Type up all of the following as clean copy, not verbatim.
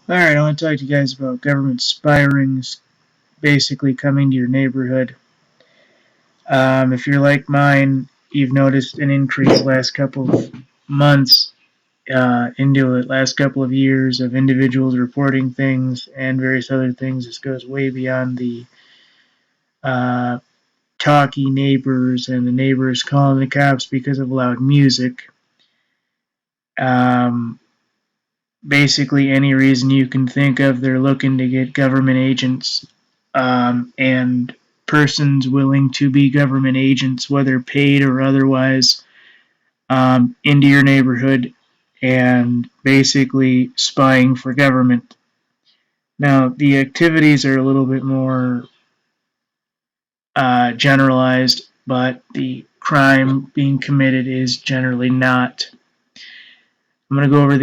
Alright, I want to talk to you guys about government spy rings basically coming to your neighborhood. If you're like mine, you've noticed an increase last couple of months into it, last couple of years of individuals reporting things and various other things. This goes way beyond the uh, talky neighbors and the neighbors calling the cops because of loud music. Um, Basically, any reason you can think of, they're looking to get government agents and persons willing to be government agents, whether paid or otherwise, into your neighborhood and basically spying for government. Now, the activities are a little bit more generalized, but the crime being committed is generally not. I'm going to go over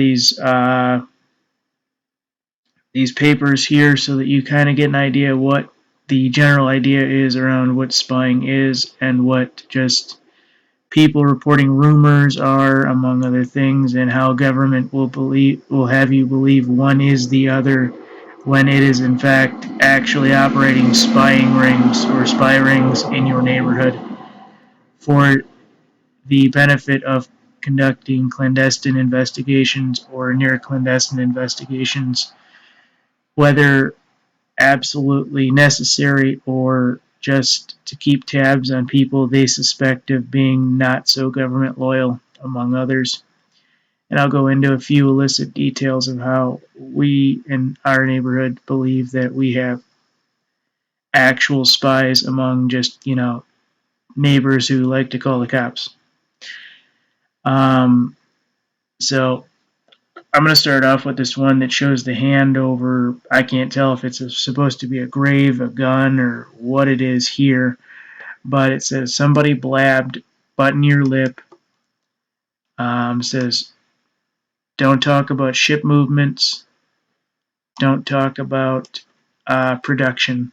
these papers here so that you kind of get an idea what the general idea is around what spying is and what just people reporting rumors are, among other things, and how government will have you believe one is the other when it is in fact actually operating spying rings or spy rings in your neighborhood for the benefit of conducting clandestine investigations or near clandestine investigations, whether absolutely necessary or just to keep tabs on people they suspect of being not so government loyal, among others. And I'll go into a few illicit details of how we in our neighborhood believe that we have actual spies among just, neighbors who like to call the cops. Um, so I'm going to start off with this one that shows the hand over, I can't tell if it's supposed to be a grave, a gun, or what it is here, but it says somebody blabbed, button your lip. Says don't talk about ship movements, don't talk about production.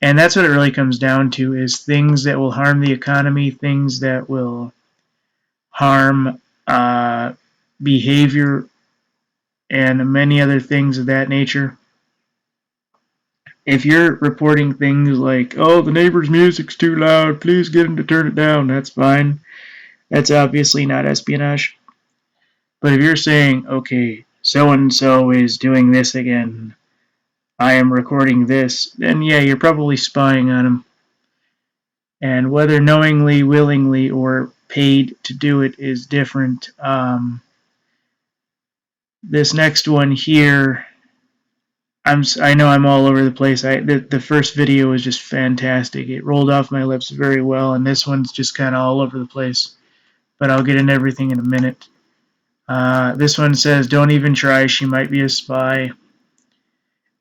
And that's what it really comes down to, is things that will harm the economy, things that will harm behavior, and many other things of that nature. If you're reporting things like, oh, the neighbor's music's too loud, please get him to turn it down, that's fine. That's obviously not espionage. But if you're saying, okay, so and so is doing this again, I am recording this, then yeah, you're probably spying on him. And whether knowingly, willingly, or paid to do it is different. This next one here, I know I'm all over the place. The first video was just fantastic. It rolled off my lips very well, and this one's just kind of all over the place. But I'll get into everything in a minute. This one says, don't even try, she might be a spy.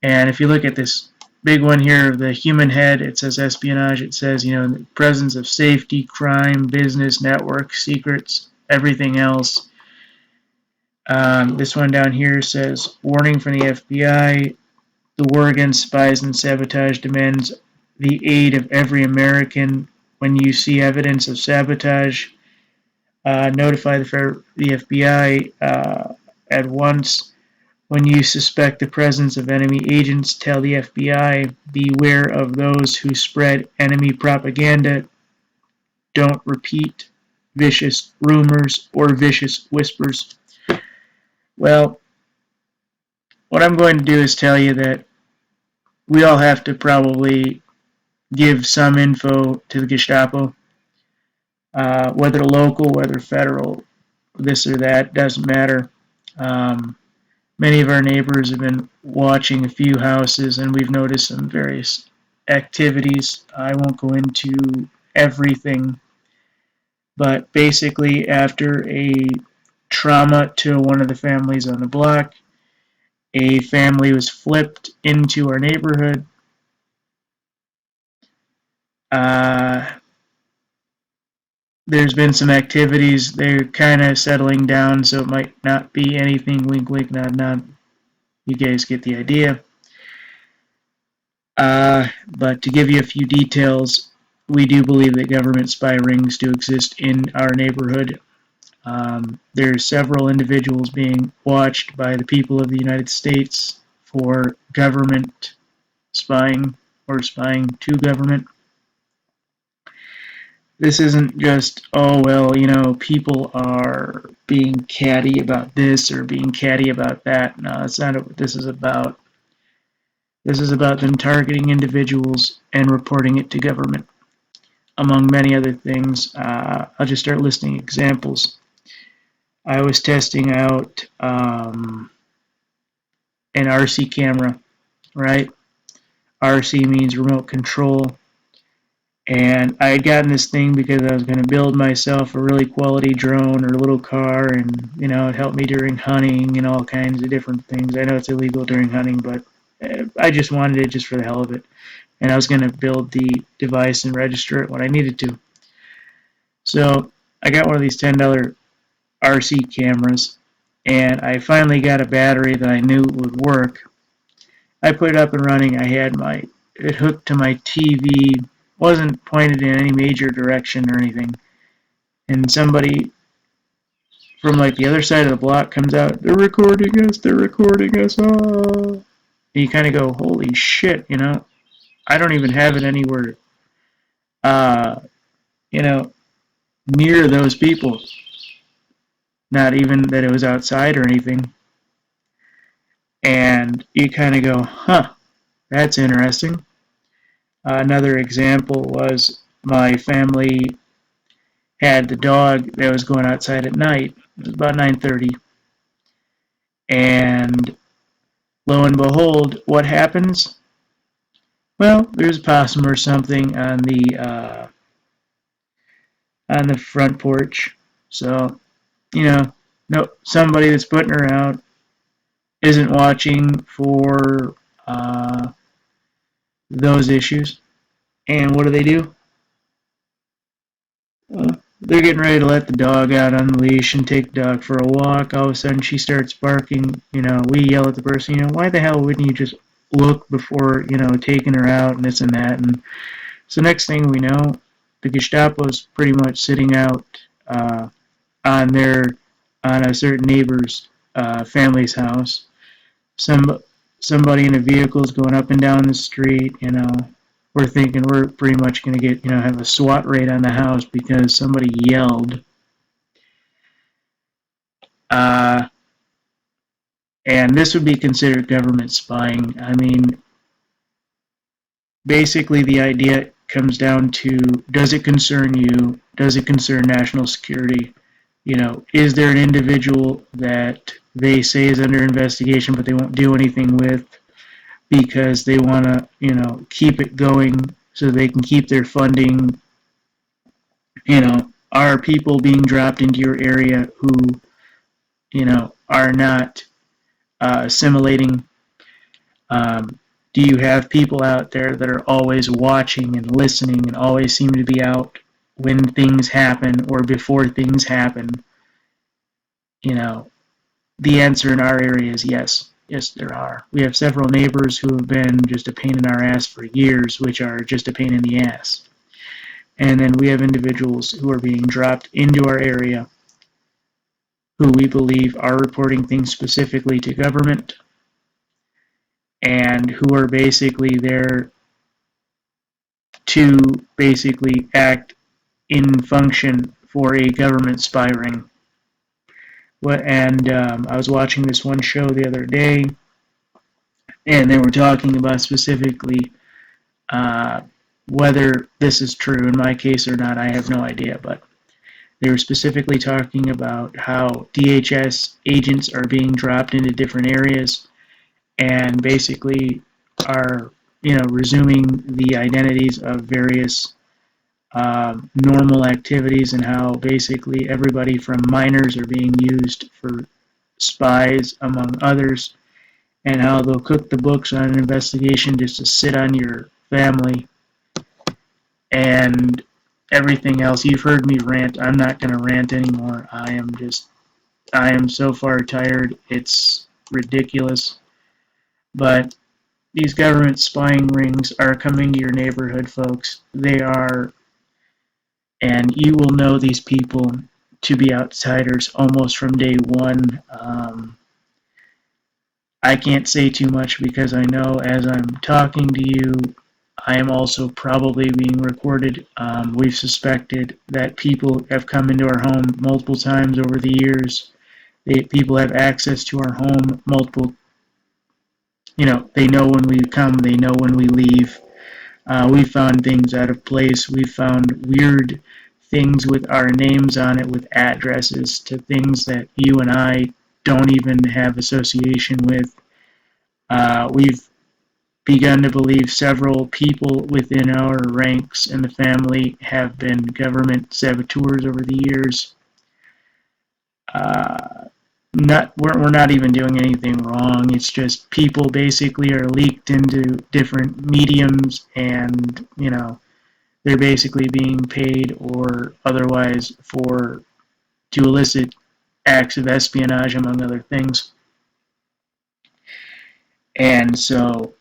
And if you look at this big one here, the human head, it says espionage. It says, the presence of safety, crime, business, network, secrets, everything else. This one down here says, warning from the FBI. The war against spies and sabotage demands the aid of every American. When you see evidence of sabotage, notify the FBI at once. When you suspect the presence of enemy agents, tell the FBI. Beware of those who spread enemy propaganda. Don't repeat vicious rumors or vicious whispers. Well, what I'm going to do is tell you that we all have to probably give some info to the Gestapo, whether local, whether federal, this or that, doesn't matter. Many of our neighbors have been watching a few houses, and we've noticed some various activities. I won't go into everything, but basically, after a trauma to one of the families on the block, a family was flipped into our neighborhood. Uh, there's been some activities. They're kind of settling down, so it might not be anything wink, wink, nod, nod. You guys get the idea. But to give you a few details, we do believe that government spy rings do exist in our neighborhood. There's several individuals being watched by the people of the United States for government spying or spying to government. This isn't just, oh, well, people are being catty about this or being catty about that. No, that's not what this is about. This is about them targeting individuals and reporting it to government, among many other things. I'll just start listing examples. I was testing out an RC camera, right? RC means remote control. And I had gotten this thing because I was going to build myself a really quality drone or little car, and it helped me during hunting and all kinds of different things. I know it's illegal during hunting, but I just wanted it just for the hell of it. And I was going to build the device and register it when I needed to. So I got one of these $10 RC cameras, and I finally got a battery that I knew would work. I put it up and running. I had it hooked to my TV, wasn't pointed in any major direction or anything. And somebody from like the other side of the block comes out, they're recording us, oh. And you kind of go, holy shit, I don't even have it anywhere, near those people. Not even that it was outside or anything. And you kind of go, huh, that's interesting. Another example was my family had the dog that was going outside at night. It was about 9:30. And lo and behold, what happens? Well, there's a possum or something on the front porch. So, no, somebody that's putting her out isn't watching for those issues. And what do? They're getting ready to let the dog out on the leash and take the dog for a walk. All of a sudden, she starts barking. We yell at the person, why the hell wouldn't you just look before, taking her out and this and that? And so next thing we know, the Gestapo's pretty much sitting out on a certain neighbor's family's house. Somebody in a vehicle is going up and down the street. We're thinking we're pretty much going to get have a SWAT raid on the house because somebody yelled. And this would be considered government spying. I mean, basically the idea comes down to, does it concern you? Does it concern national security? Is there an individual that they say is under investigation but they won't do anything with because they want to, keep it going so they can keep their funding? Are people being dropped into your area who, are not assimilating? Do you have people out there that are always watching and listening and always seem to be out when things happen or before things happen? The answer in our area is yes. Yes, there are. We have several neighbors who have been just a pain in our ass for years, which are just a pain in the ass. And then we have individuals who are being dropped into our area who we believe are reporting things specifically to government and who are basically there to basically act in function for a government spy ring. And I was watching this one show the other day, and they were talking about specifically whether this is true in my case or not. I have no idea, but they were specifically talking about how DHS agents are being dropped into different areas and basically are, resuming the identities of various normal activities, and how basically everybody from minors are being used for spies, among others, and how they'll cook the books on an investigation just to sit on your family and everything else. You've heard me rant. I'm not going to rant anymore. I am so far tired. It's ridiculous. But these government spying rings are coming to your neighborhood, folks. They are, and you will know these people to be outsiders almost from day one. I can't say too much because I know as I'm talking to you, I am also probably being recorded. We've suspected that people have come into our home multiple times over the years. People have access to our home multiple, they know when we come, they know when we leave. We found things out of place. We found weird things with our names on it with addresses to things that you and I don't even have association with. We've begun to believe several people within our ranks in the family have been government saboteurs over the years. We're not even doing anything wrong. It's just people basically are leaked into different mediums, and they're basically being paid or otherwise to elicit acts of espionage, among other things. And so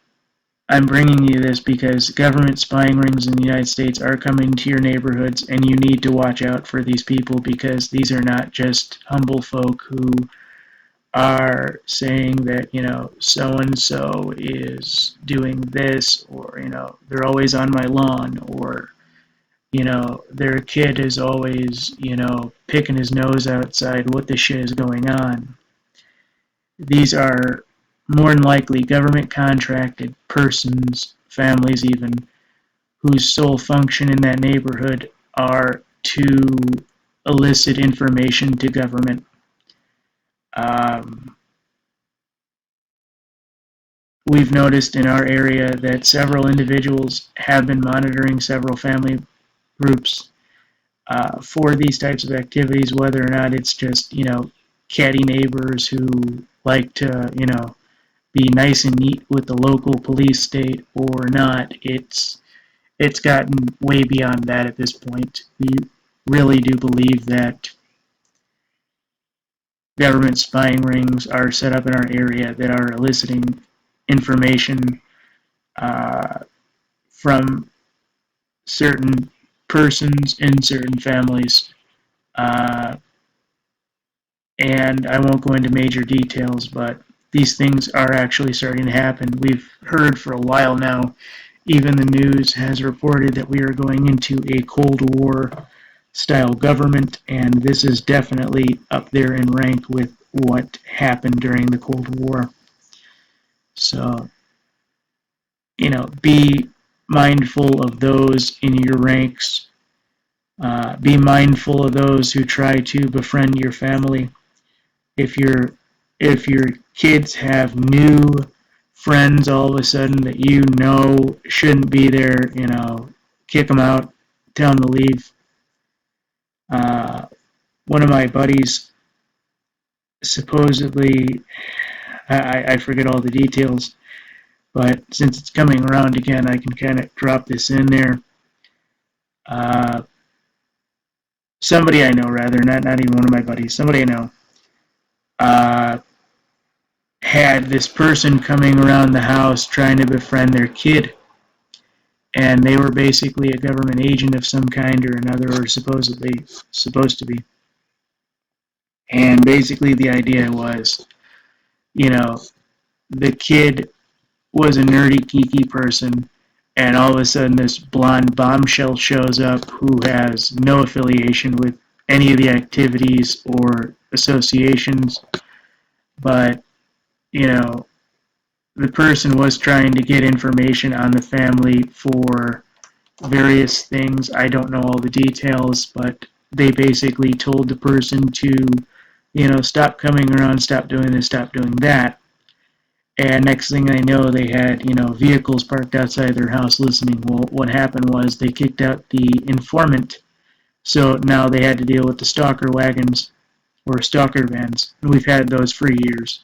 I'm bringing you this because government spying rings in the United States are coming to your neighborhoods, and you need to watch out for these people because these are not just humble folk who are saying that, so-and-so is doing this, or, they're always on my lawn, or, their kid is always, picking his nose outside. What the shit is going on? These are more than likely government contracted persons, families even, whose sole function in that neighborhood are to elicit information to government. We've noticed in our area that several individuals have been monitoring several family groups for these types of activities, whether or not it's just, catty neighbors who like to, be nice and neat with the local police state or not. It's gotten way beyond that at this point. We really do believe that government spying rings are set up in our area that are eliciting information from certain persons in certain families. And I won't go into major details, but these things are actually starting to happen. We've heard for a while now, even the news has reported that we are going into a Cold War style government, and this is definitely up there in rank with what happened during the Cold War. So, be mindful of those in your ranks. Be mindful of those who try to befriend your family. If your kids have new friends all of a sudden that shouldn't be there, kick them out, tell them to leave. One of my buddies supposedly, I forget all the details, but since it's coming around again, I can kind of drop this in there. Somebody I know, rather, not even one of my buddies, somebody I know, had this person coming around the house trying to befriend their kid, and they were basically a government agent of some kind or another, or supposedly supposed to be. And basically the idea was, the kid was a nerdy, geeky person, and all of a sudden this blonde bombshell shows up who has no affiliation with any of the activities or associations, but, the person was trying to get information on the family for various things. I don't know all the details, but they basically told the person to, stop coming around, stop doing this, stop doing that. And next thing I know, they had, vehicles parked outside their house listening. Well, what happened was they kicked out the informant, so now they had to deal with the stalker wagons or stalker vans. And we've had those for years.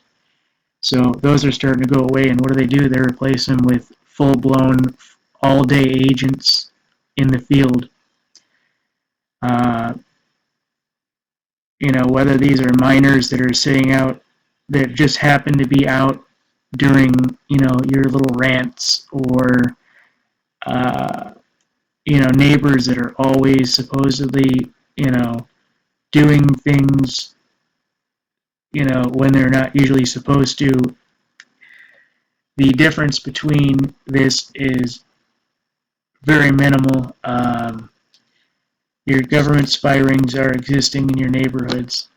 So those are starting to go away, and what do? They replace them with full-blown, all-day agents in the field. Whether these are minors that are sitting out, that just happen to be out during, your little rants, or, neighbors that are always supposedly, doing things, when they're not usually supposed to, The difference between this is very minimal. Your government spy rings are existing in your neighborhoods,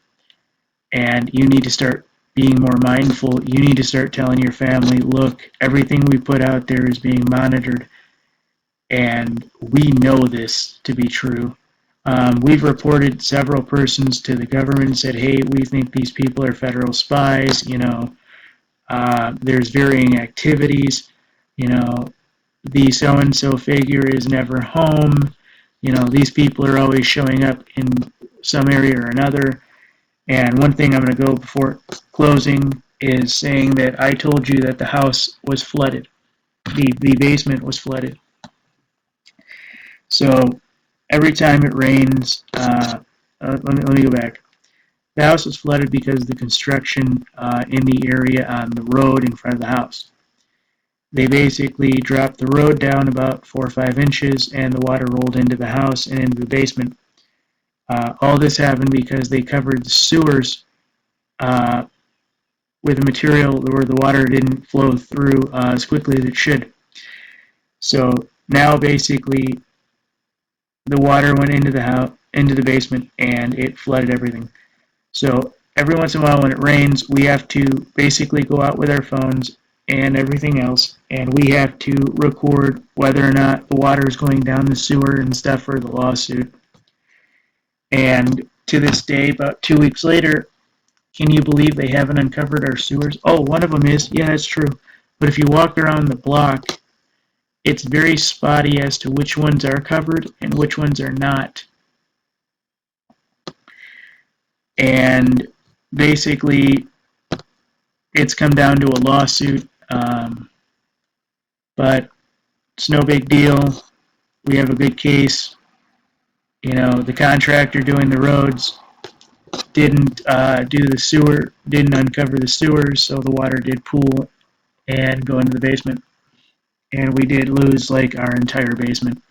and you need to start being more mindful. You need to start telling your family, look, everything we put out there is being monitored, and we know this to be true. We've reported several persons to the government and said, hey, we think these people are federal spies. There's varying activities. The so-and-so figure is never home. These people are always showing up in some area or another. And one thing I'm going to go before closing is saying that I told you that the house was flooded. The basement was flooded. So every time it rains, let me go back. The house was flooded because of the construction in the area on the road in front of the house. They basically dropped the road down about 4 or 5 inches, and the water rolled into the house and into the basement. All this happened because they covered the sewers with a material where the water didn't flow through as quickly as it should. So now basically the water went into the house, into the basement, and it flooded everything. So every once in a while when it rains, we have to basically go out with our phones and everything else, and we have to record whether or not the water is going down the sewer and stuff for the lawsuit. And to this day, about 2 weeks later, can you believe they haven't uncovered our sewers? Oh, one of them is. Yeah, that's true. But if you walk around the block, it's very spotty as to which ones are covered and which ones are not. And basically, it's come down to a lawsuit, but it's no big deal. We have a good case. The contractor doing the roads didn't didn't uncover the sewers, so the water did pool and go into the basement. And we did lose like our entire basement.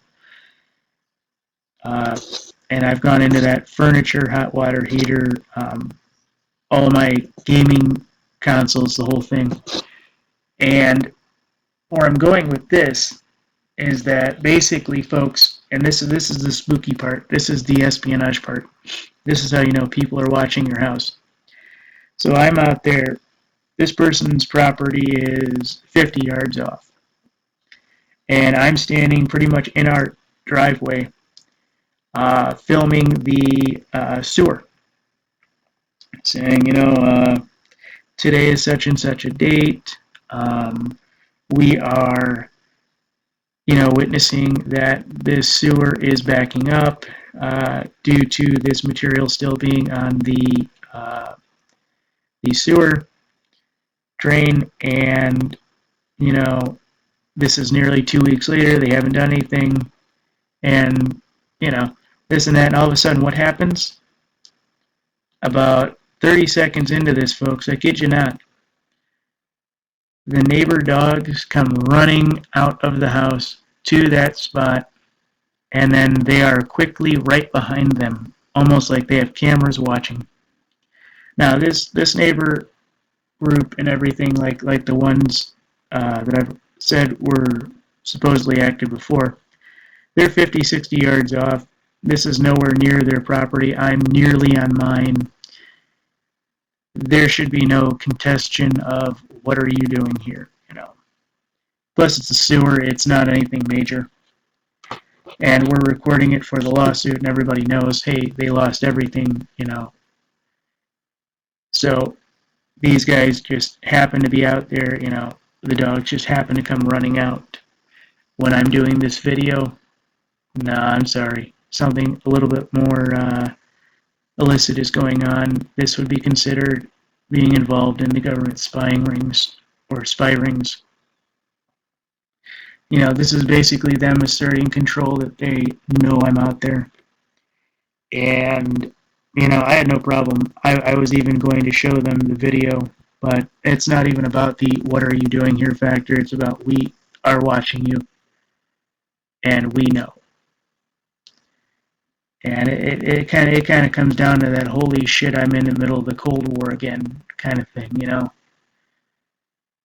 And I've gone into that furniture, hot water heater, all my gaming consoles, the whole thing. And where I'm going with this is that basically, folks, and this is the spooky part. This is the espionage part. This is how you know people are watching your house. So I'm out there. This person's property is 50 yards off. And I'm standing pretty much in our driveway filming the sewer. Saying, today is such and such a date. We are, witnessing that this sewer is backing up due to this material still being on the sewer drain, and this is nearly 2 weeks later. They haven't done anything, and this and that, and all of a sudden, what happens? About 30 seconds into this, folks, I kid you not, the neighbor dogs come running out of the house to that spot, and then they are quickly right behind them, almost like they have cameras watching. Now, this neighbor group and everything, like the ones that I've said were supposedly active before, they're 50, 60 yards off. This is nowhere near their property. I'm nearly on mine. There should be no contestation of what are you doing here, Plus, it's a sewer. It's not anything major. And we're recording it for the lawsuit, and everybody knows, hey, they lost everything, So these guys just happen to be out there, the dogs just happen to come running out when I'm doing this video. Nah, I'm sorry. Something a little bit more illicit is going on. This would be considered being involved in the government spying rings or spy rings. This is basically them asserting control that they know I'm out there. And, I had no problem. I was even going to show them the video, but it's not even about the what are you doing here factor. It's about we are watching you, and we know. And it kind of comes down to that holy shit, I'm in the middle of the Cold War again kind of thing,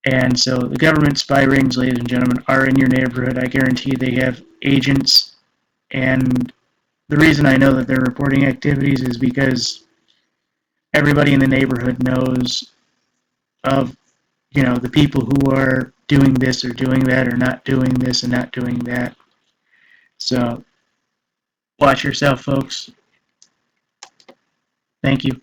And so the government spy rings, ladies and gentlemen, are in your neighborhood. I guarantee they have agents. And the reason I know that they're reporting activities is because everybody in the neighborhood knows of, the people who are doing this or doing that or not doing this and not doing that. So watch yourself, folks. Thank you.